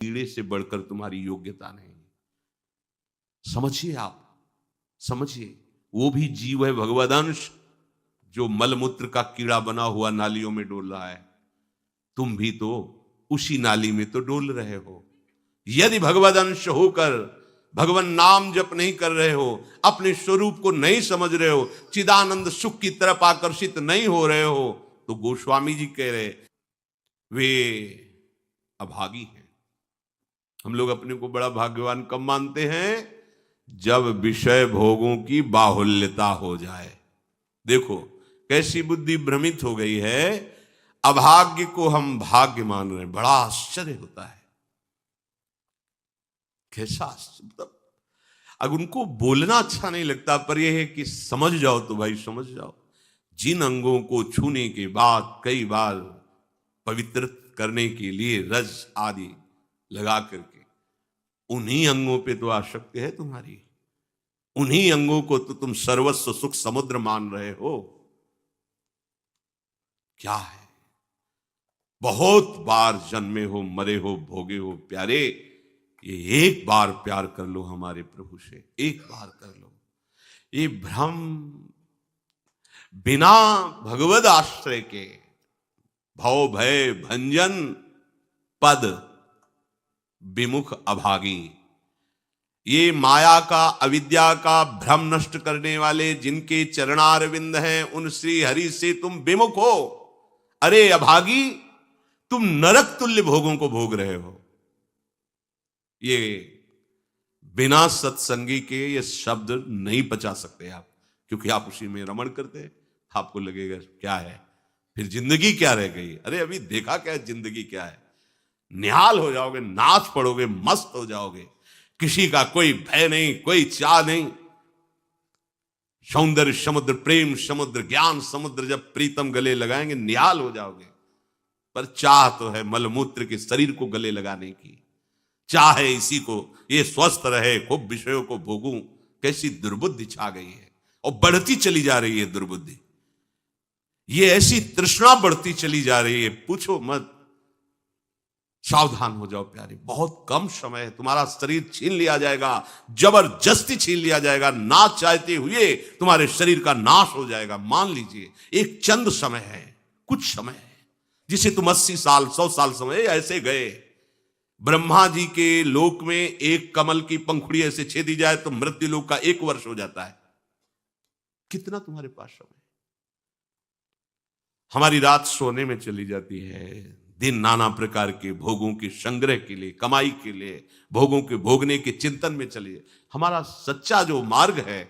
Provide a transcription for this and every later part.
कीड़े से बढ़कर तुम्हारी योग्यता नहीं। समझिए, आप समझिए, वो भी जीव है, भगवदंश, जो मलमूत्र का कीड़ा बना हुआ नालियों में डोल रहा है। तुम भी तो उसी नाली में तो डोल रहे हो। यदि भगवदंश होकर भगवान नाम जप नहीं कर रहे हो, अपने स्वरूप को नहीं समझ रहे हो, चिदानंद सुख की तरफ आकर्षित नहीं हो रहे हो, तो गोस्वामी जी कह रहे वे अभागी हैं। हम लोग अपने को बड़ा भाग्यवान कब मानते हैं? जब विषय भोगों की बाहुल्यता हो जाए। देखो कैसी बुद्धि भ्रमित हो गई है, अभाग्य को हम भाग्य मान रहे हैं। बड़ा आश्चर्य होता है, कैसा मतलब। अगर उनको बोलना अच्छा नहीं लगता, पर यह है कि समझ जाओ तो भाई समझ जाओ। जिन अंगों को छूने के बाद कई बार पवित्र करने के लिए रज आदि लगा करके, उन्हीं अंगों पे तो आसक्ति है तुम्हारी, उन्हीं अंगों को तो तुम सर्वस्व सुख समुद्र मान रहे हो। क्या है? बहुत बार जन्मे हो, मरे हो, भोगे हो प्यारे, ये एक बार प्यार कर लो हमारे प्रभु से, एक बार कर लो। ये भ्रम बिना भगवद आश्रय के भव भय भंजन पद विमुख अभागी, ये माया का अविद्या का भ्रम नष्ट करने वाले जिनके चरणारविंद हैं, उन श्री हरि से तुम विमुख हो। अरे अभागी, तुम नरक तुल्य भोगों को भोग रहे हो। ये बिना सत्संगी के ये शब्द नहीं पचा सकते आप, क्योंकि आप उसी में रमण करते हैं। आपको लगेगा क्या है, फिर जिंदगी क्या रह गई। अरे अभी देखा क्या है, जिंदगी क्या है। निहाल हो जाओगे, नाच पड़ोगे, मस्त हो जाओगे, किसी का कोई भय नहीं, कोई चाह नहीं। सौंदर्य समुद्र, प्रेम समुद्र, ज्ञान समुद्र जब प्रीतम गले लगाएंगे, निहाल हो जाओगे। पर चाह तो है मलमूत्र के शरीर को गले लगाने की, चाह है इसी को, ये स्वस्थ रहे, खूब विषयों को भोगूं। कैसी दुर्बुद्धि छा गई है, और बढ़ती चली जा रही है दुर्बुद्धि। ये ऐसी तृष्णा बढ़ती चली जा रही है, पूछो मत। सावधान हो जाओ प्यारे, बहुत कम समय है, तुम्हारा शरीर छीन लिया जाएगा, जबरदस्ती छीन लिया जाएगा, ना चाहते हुए तुम्हारे शरीर का नाश हो जाएगा। मान लीजिए एक चंद समय है, कुछ समय है, जिसे तुम 80 साल 100 साल समय ऐसे गए। ब्रह्मा जी के लोक में एक कमल की पंखुड़ी ऐसे छेदी जाए तो मृत्यु लोक का 1 वर्ष हो जाता है। कितना तुम्हारे पास समय? हमारी रात सोने में चली जाती है, दिन नाना प्रकार के भोगों के संग्रह के लिए, कमाई के लिए, भोगों के भोगने के चिंतन में चलिए। हमारा सच्चा जो मार्ग है,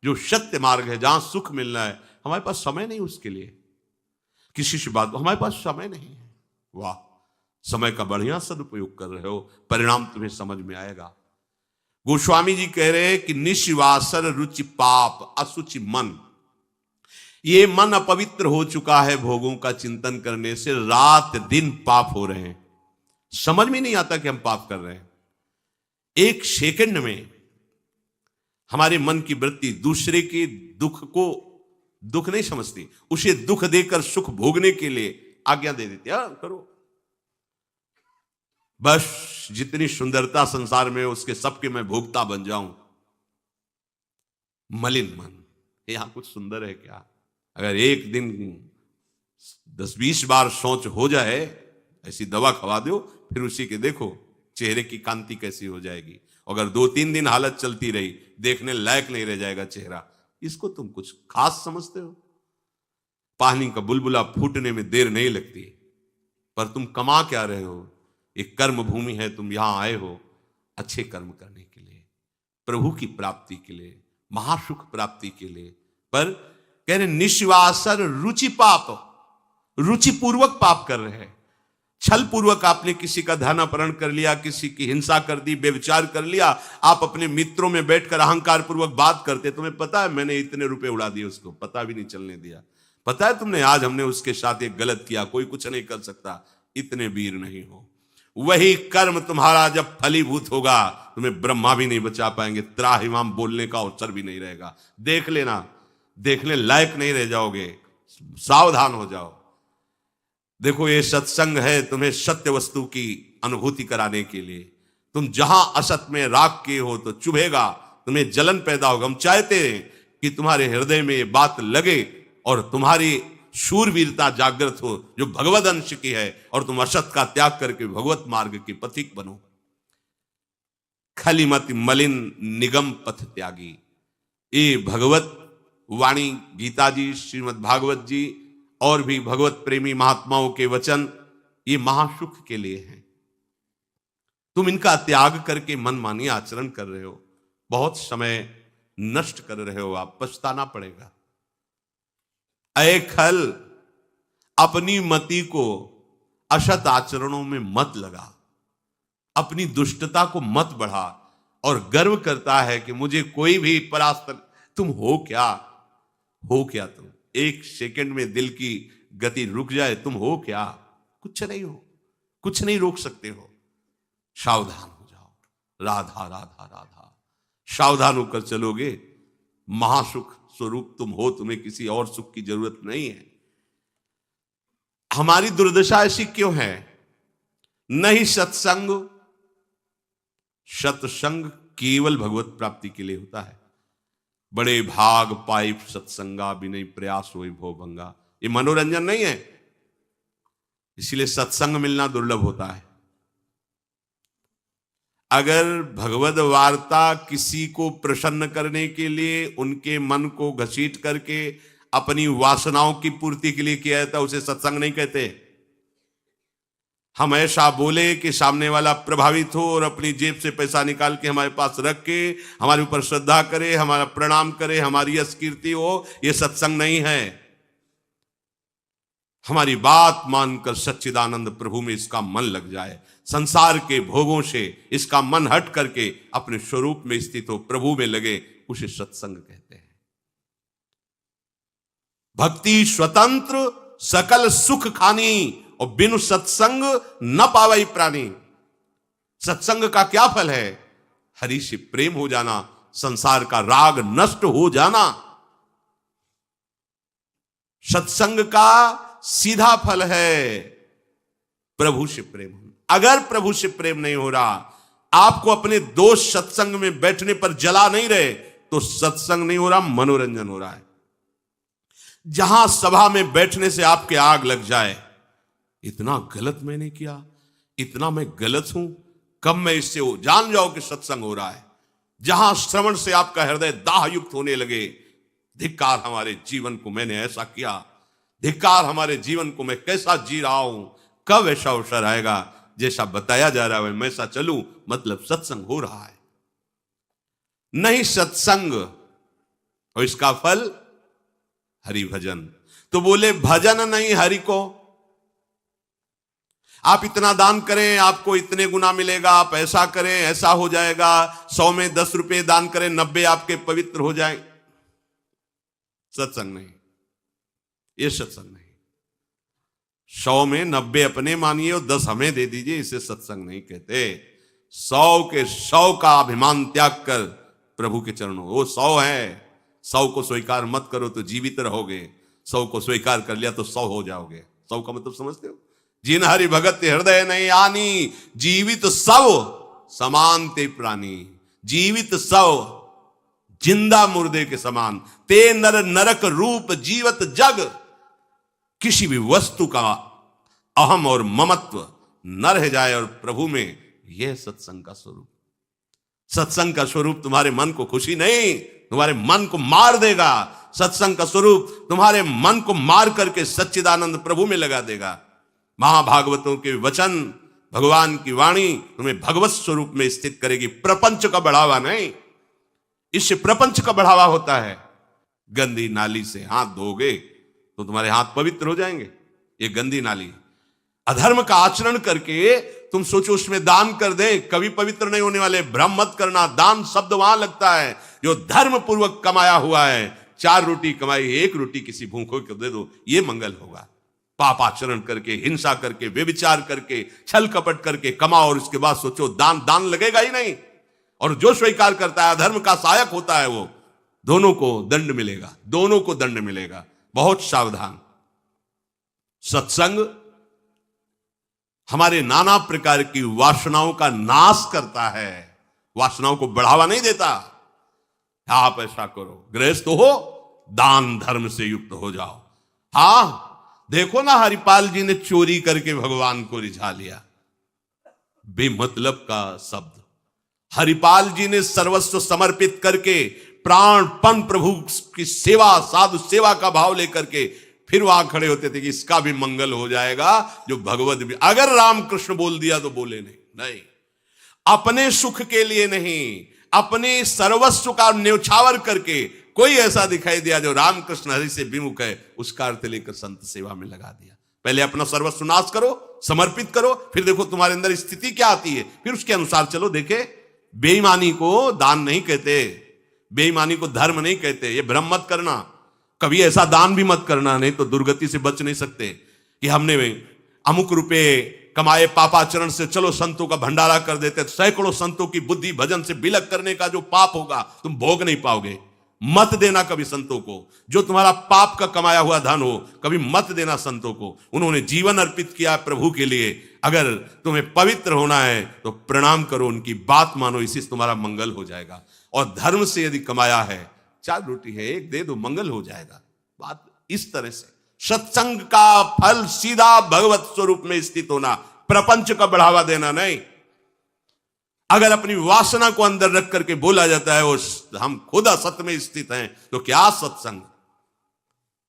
जो सत्य मार्ग है, जहां सुख मिलना है, हमारे पास समय नहीं उसके लिए। किसी से बात, हमारे पास समय नहीं है। वाह, समय का बढ़िया सदुपयोग कर रहे हो, परिणाम तुम्हें समझ में आएगा। गोस्वामी जी कह रहे हैं कि निशिवासर रुचि पाप असुचि मन, ये मन अपवित्र हो चुका है भोगों का चिंतन करने से। रात दिन पाप हो रहे हैं, समझ में नहीं आता कि हम पाप कर रहे हैं। एक सेकंड में हमारे मन की वृत्ति दूसरे के दुख को दुख नहीं समझती, उसे दुख देकर सुख भोगने के लिए आज्ञा दे देती है, करो। बस जितनी सुंदरता संसार में, उसके सबके मैं भोगता बन जाऊं। मलिन मन, यहां कुछ सुंदर है क्या? अगर एक दिन 10-20 बार सोच हो जाए, ऐसी दवा खवा दो, फिर उसी के देखो चेहरे की कांति कैसी हो जाएगी। अगर 2-3 दिन हालत चलती रही, देखने लायक नहीं रह जाएगा चेहरा। इसको तुम कुछ खास समझते हो? पानी का बुलबुला फूटने में देर नहीं लगती, पर तुम कमा क्या रहे हो? एक कर्म भूमि है, तुम यहां आए हो अच्छे कर्म करने के लिए, प्रभु की प्राप्ति के लिए, महासुख प्राप्ति के लिए। पर कह रहे निश्वासर रुचि पाप, रुचि पूर्वक पाप कर रहे हैं। छल पूर्वक आपने किसी का धन अपहरण कर लिया, किसी की हिंसा कर दी, व्यभिचार कर लिया। आप अपने मित्रों में बैठकर अहंकार पूर्वक बात करते, तुम्हें पता है मैंने इतने रुपए उड़ा दिए, उसको पता भी नहीं चलने दिया। पता है तुमने आज हमने उसके साथ एक गलत किया, कोई कुछ नहीं कर सकता। इतने वीर नहीं हो। वही कर्म तुम्हारा जब फलीभूत होगा, तुम्हें ब्रह्मा भी नहीं बचा पाएंगे, त्राहिमाम बोलने का अवसर भी नहीं रहेगा। देख लेना, देखने लायक नहीं रह जाओगे। सावधान हो जाओ। देखो ये सत्संग है, तुम्हें सत्य वस्तु की अनुभूति कराने के लिए। तुम जहां असत में राग किए हो तो चुभेगा, तुम्हें जलन पैदा होगा। हम चाहते हैं कि तुम्हारे हृदय में ये बात लगे और तुम्हारी शूरवीरता जागृत हो जो भगवद अंश की है, और तुम असत का त्याग करके भगवत मार्ग के पथिक बनो। खलिमति मलिन निगम पथ त्यागी। ये भगवत वाणी, गीता जी, श्रीमद् भागवत जी और भी भगवत प्रेमी महात्माओं के वचन, ये महासुख के लिए हैं। तुम इनका त्याग करके मनमानी आचरण कर रहे हो, बहुत समय नष्ट कर रहे हो, आप पछताना पड़ेगा। अय खल, अपनी मति को असत आचरणों में मत लगा, अपनी दुष्टता को मत बढ़ा और गर्व करता है कि मुझे कोई भी परास्त। तुम हो क्या? हो क्या तुम? एक सेकंड में दिल की गति रुक जाए, तुम हो क्या? कुछ नहीं हो, कुछ नहीं रोक सकते हो। सावधान हो जाओ। राधा राधा राधा, सावधान होकर चलोगे, महासुख स्वरूप तुम हो, तुम्हें किसी और सुख की जरूरत नहीं है। हमारी दुर्दशा ऐसी क्यों है? नहीं सत्संग, सत्संग केवल भगवत प्राप्ति के लिए होता है। बड़े भाग पाई सत्संगा, बिनय प्रयास होई भो भंगा। ये मनोरंजन नहीं है, इसीलिए सत्संग मिलना दुर्लभ होता है। अगर भगवद वार्ता किसी को प्रसन्न करने के लिए, उनके मन को घसीट करके अपनी वासनाओं की पूर्ति के लिए किया जाता, उसे सत्संग नहीं कहते। हम ऐसा बोले कि सामने वाला प्रभावित हो और अपनी जेब से पैसा निकाल के हमारे पास रख के हमारे ऊपर श्रद्धा करे, हमारा प्रणाम करे, हमारी यश कीर्ति हो, यह सत्संग नहीं है। हमारी बात मानकर सच्चिदानंद प्रभु में इसका मन लग जाए, संसार के भोगों से इसका मन हट करके अपने स्वरूप में स्थित हो, प्रभु में लगे, उसे सत्संग कहते हैं। भक्ति स्वतंत्र सकल सुख खानी, और बिनु सत्संग न पावई प्राणी। सत्संग का क्या फल है? हरि से प्रेम हो जाना, संसार का राग नष्ट हो जाना। सत्संग का सीधा फल है प्रभु से प्रेम होना। अगर प्रभु से प्रेम नहीं हो रहा, आपको अपने दोस्त सत्संग में बैठने पर जला नहीं रहे, तो सत्संग नहीं हो रहा, मनोरंजन हो रहा है। जहां सभा में बैठने से आपके आग लग जाए, इतना गलत मैंने किया, इतना मैं गलत हूं, कब मैं इससे हो, जान जाओ कि सत्संग हो रहा है। जहां श्रवण से आपका हृदय दाह युक्त होने लगे, धिक्कार हमारे जीवन को, मैंने ऐसा किया, धिक्कार हमारे जीवन को, मैं कैसा जी रहा हूं, कब ऐसा अवसर आएगा जैसा बताया जा रहा है मैं ऐसा चलूं, मतलब सत्संग हो रहा है। नहीं सत्संग, और इसका फल हरि भजन। तो बोले भजन नहीं हरि को। आप इतना दान करें आपको इतने गुना मिलेगा, आप ऐसा करें ऐसा हो जाएगा, 100 में 10 रुपए दान करें 90 आपके पवित्र हो जाए। सत्संग नहीं, ये सत्संग नहीं। 100 में 90 अपने मानिए और 10 हमें दे दीजिए, इसे सत्संग नहीं कहते। 100 के 100 का अभिमान त्याग कर प्रभु के चरणों, वो 100 है, 100 को स्वीकार मत करो तो जीवित रहोगे, 100 को स्वीकार कर लिया तो 100 हो जाओगे। 100 का मतलब समझते हो? जिन हरि भगत हृदय नहीं आनी, जीवित सब समान ते प्राणी। जीवित सब जिंदा मुर्दे के समान, ते नर नरक रूप जीवत जग। किसी भी वस्तु का अहम और ममत्व न रह जाए और प्रभु में, यह सत्संग का स्वरूप। सत्संग का स्वरूप तुम्हारे मन को खुशी नहीं, तुम्हारे मन को मार देगा। सत्संग का स्वरूप तुम्हारे मन को मार करके सच्चिदानंद प्रभु में लगा देगा। महाभागवतों के वचन, भगवान की वाणी तुम्हें भगवत स्वरूप में स्थित करेगी, प्रपंच का बढ़ावा नहीं। इससे प्रपंच का बढ़ावा होता है। गंदी नाली से हाथ धोगे तो तुम्हारे हाथ पवित्र हो जाएंगे, ये गंदी नाली। अधर्म का आचरण करके तुम सोचो उसमें दान कर दें, कभी पवित्र नहीं होने वाले। भ्रम मत करना, दान शब्द वहां लगता है जो धर्म पूर्वक कमाया हुआ है। 4 रोटी कमाई, 1 रोटी किसी भूखों को दे दो, ये मंगल होगा। पाप आचरण करके, हिंसा करके, व्यभिचार करके, छल कपट करके कमाओ और उसके बाद सोचो दान लगेगा ही नहीं। और जो स्वीकार करता है अधर्म का सहायक होता है, वो दोनों को दंड मिलेगा, दोनों को दंड मिलेगा। बहुत सावधान। सत्संग हमारे नाना प्रकार की वासनाओं का नाश करता है, वासनाओं को बढ़ावा नहीं देता। आप ऐसा करो, गृहस्थ हो, दान धर्म से युक्त हो जाओ। हां, देखो ना, हरिपाल जी ने चोरी करके भगवान को रिझा लिया, बेमतलब का शब्द। हरिपाल जी ने सर्वस्व समर्पित करके प्राणपण प्रभु की सेवा, साधु सेवा का भाव लेकर के फिर वहां खड़े होते थे कि इसका भी मंगल हो जाएगा, जो भगवत भी। अगर रामकृष्ण बोल दिया तो बोले नहीं, अपने सुख के लिए नहीं, अपने सर्वस्व का न्यौछावर करके कोई ऐसा दिखाई दिया जो रामकृष्ण हरि से विमुख है, उसका अर्थ लेकर संत सेवा में लगा दिया। पहले अपना सर्वस्व नाश करो, समर्पित करो, फिर देखो तुम्हारे अंदर स्थिति क्या आती है, फिर उसके अनुसार चलो। देखे, बेईमानी को दान नहीं कहते, बेईमानी को धर्म नहीं कहते। ये भ्रम मत करना, कभी ऐसा दान भी मत करना, नहीं तो दुर्गति से बच नहीं सकते कि हमने अमुक रुपए कमाए पापाचरण से, चलो संतों का भंडारा कर देते। सैकड़ों संतों की बुद्धि भजन से बिलक करने का जो पाप होगा तुम भोग नहीं पाओगे। मत देना कभी संतों को, जो तुम्हारा पाप का कमाया हुआ धन हो, कभी मत देना संतों को। उन्होंने जीवन अर्पित किया प्रभु के लिए। अगर तुम्हें पवित्र होना है तो प्रणाम करो, उनकी बात मानो, इसी से तुम्हारा मंगल हो जाएगा। और धर्म से यदि कमाया है, 4 रोटी है, एक दे दो, मंगल हो जाएगा। बात इस तरह से। सत्संग का फल सीधा भगवत स्वरूप में स्थित होना, प्रपंच का बढ़ावा देना नहीं। अगर अपनी वासना को अंदर रख करके बोला जाता है वो हम खुद असत में स्थित हैं, तो क्या सत्संग?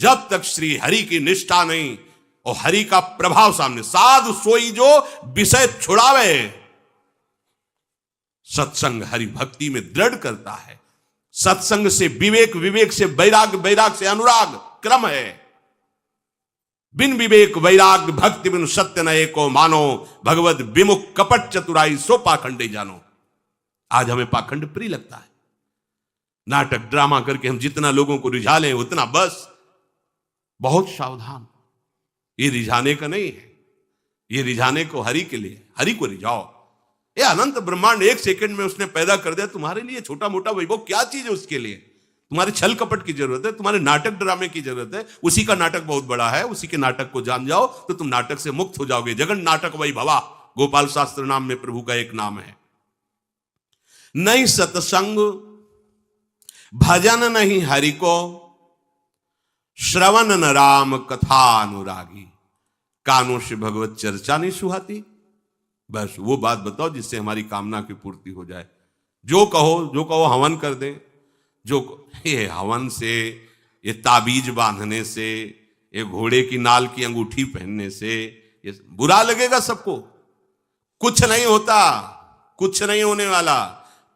जब तक श्री हरि की निष्ठा नहीं और हरि का प्रभाव सामने, साधु सोई जो विषय छुड़ावे। सत्संग हरि भक्ति में दृढ़ करता है। सत्संग से विवेक, विवेक से वैराग, वैराग से अनुराग, क्रम है। बिन विवेक वैराग भक्ति बिन सत्य न एको मानो, भगवत विमुख कपट चतुराई सो पाखंडे जानो। आज हमें पाखंड प्रिय लगता है। नाटक ड्रामा करके हम जितना लोगों को रिझा लें उतना बस। बहुत सावधान, ये रिझाने का नहीं है, ये रिझाने को हरि के लिए, हरि को रिझाओ। ये अनंत ब्रह्मांड 1 सेकंड में उसने पैदा कर दिया, तुम्हारे लिए छोटा मोटा वैभव क्या चीज है उसके लिए? तुम्हारे छल कपट की जरूरत है, तुम्हारे नाटक ड्रामे की जरूरत है। उसी का नाटक बहुत बड़ा है, उसी के नाटक को जान जाओ तो तुम नाटक से मुक्त हो जाओगे। जगन नाटक वही भवा, गोपाल शास्त्र नाम में प्रभु का एक नाम है। नहीं सत्संग भजन नहीं हरि को, श्रवण न राम कथा अनुरागी, कानों से भगवत चर्चा नहीं सुहाती। बस वो बात बताओ जिससे हमारी कामना की पूर्ति हो जाए। जो कहो हवन कर दें। जो ये हवन से, ये ताबीज बांधने से, ये घोड़े की नाल की अंगूठी पहनने से ये बुरा लगेगा सबको। कुछ नहीं होता, कुछ नहीं होने वाला।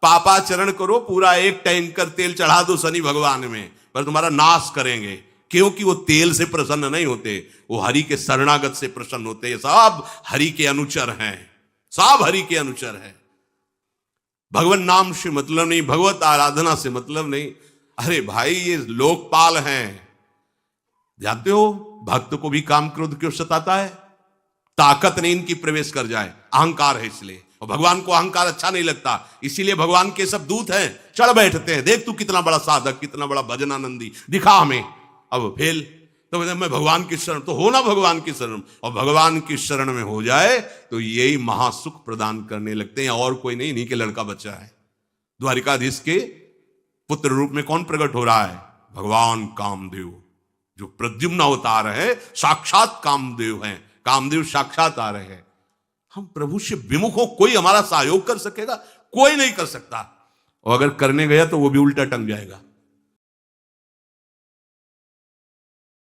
पापाचरण करो, पूरा 1 टैंकर तेल चढ़ा दो शनि भगवान में, पर तुम्हारा नाश करेंगे। क्योंकि वो तेल से प्रसन्न नहीं होते, वो हरि के शरणागत से प्रसन्न होते। ये सब हरि के अनुचर हैं, सब हरि के अनुचर हैं। भगवान नाम से मतलब नहीं, भगवत आराधना से मतलब नहीं। अरे भाई, ये लोकपाल हैं। जानते हो भक्त को भी काम क्रोध क्यों सताता है? ताकत नहीं इनकी प्रवेश कर जाए, अहंकार है इसलिए। और भगवान को अहंकार अच्छा नहीं लगता, इसीलिए भगवान के सब दूत हैं, चढ़ बैठते हैं। देख तू कितना बड़ा साधक, कितना बड़ा भजनानंदी, दिखा हमें। अब फेल तो मैं भगवान की शरण, तो हो ना भगवान की शरण। और भगवान की शरण में हो जाए तो यही महासुख प्रदान करने लगते हैं, और कोई नहीं। इन्हीं के लड़का बच्चा है। द्वारिकाधीश के पुत्र रूप में कौन प्रकट हो रहा है? भगवान कामदेव, जो प्रद्युम्न अवतार है, साक्षात कामदेव हैं। कामदेव साक्षात आ रहे हैं। हम प्रभु से विमुख हो, कोई हमारा सहयोग कर सकेगा? कोई नहीं कर सकता। और अगर करने गया तो वो भी उल्टा टंग जाएगा।